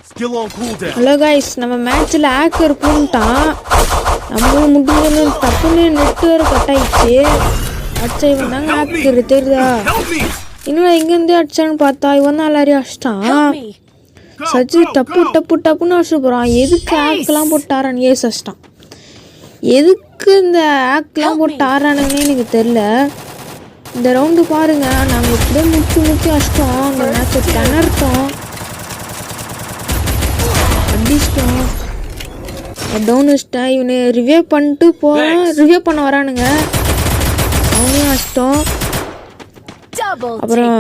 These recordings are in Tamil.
ஹலோ கைஸ், நம்ம மேட்ச்சில் ஹேக்கர் பூண்டான். நம்மளும் முடிஞ்சு டப்புன்னு நெட்டு வேறு கட் ஆயிடுச்சு. அடிச்சா இவன் தாங்க ஹேக்கர் தெரியுதா? இன்னும் எங்கேருந்து அடிச்சான்னு பார்த்தா இவன் தான் எல்லாரையும் அடிச்சிட்டான். சச்சி டப்பு டப்பு டப்புன்னு அடிச்சு போகிறான். எதுக்கு ஹேக்கெலாம் போட்டு ஆறான்னு அடிச்சிட்டான். எதுக்கு இந்த ஹேக்கெலாம் போட்டு ஆறானுங்கன்னு எனக்கு தெரில. இந்த ரவுண்டு பாருங்கள், நாங்கள் இப்படியே முக்கி அடிச்சிட்டோம். அந்த மேட்சை திணறட்டோம், அடிச்சிட்டோம், டவுன் வச்சிட்டேன். இவனை ரிவ்யூ பண்ணிட்டு போகிறேன், ரிவ்யூ பண்ண வரானுங்க, அவனையும் அடிச்சிட்டோம். அப்புறம்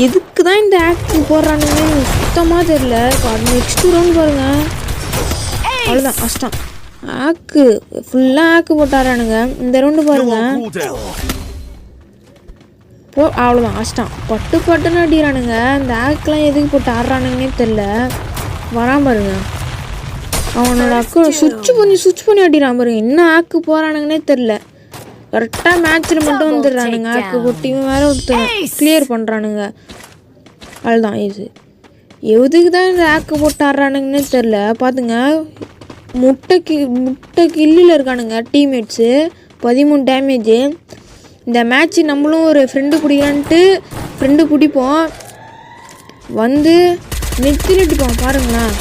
எதுக்கு தான் இந்த ஆக்டிங் போடுறானுங்கன்னு சுத்தமாக தெரியல. நெக்ஸ்ட் ரவுண்ட் பாருங்க, அவ்வளோதான் அடிச்சிட்டான். ஆக்கு ஃபுல்லாக ஆக்கு போட்டாரானுங்க. இந்த ரவுண்டு பாருங்க, அவ்வளோதான் அடிச்சிட்டான். பட்டுன்னு அடிக்கிறானுங்க. இந்த ஆக்கெலாம் எதுக்கு போட்டு ஆடுறானுங்கன்னே தெரில. வரான் பாருங்க, அவனோட அக்கௌண்ட் சுவிட்ச் பண்ணி அடிக்கிறான் பாருங்க. என்ன ஆக்கு போகிறானுங்கன்னே தெரில. கரெக்டாக மேட்ச்சில் மட்டும் வந்துடுறானுங்க. ஆக்கு போட்டு இவன் வேறு ஒருத்தன் கிளியர் பண்ணுறானுங்க. அதுதான் இது. எதுக்கு தான் இந்த ஆக்கு போட்டு ஆடுறானுங்கன்னே தெரில. பார்த்துங்க, முட்டை கில்லில் இருக்கானுங்க டீம்மேட்ஸு. 13 டேமேஜு. இந்த மேட்ச்சு நம்மளும் ஒரு ஃப்ரெண்டு பிடிக்கலான்ட்டு ஃப்ரெண்டு பிடிப்போம், வந்து நெத்திலிட்டுப்போம் பாருங்களேன்.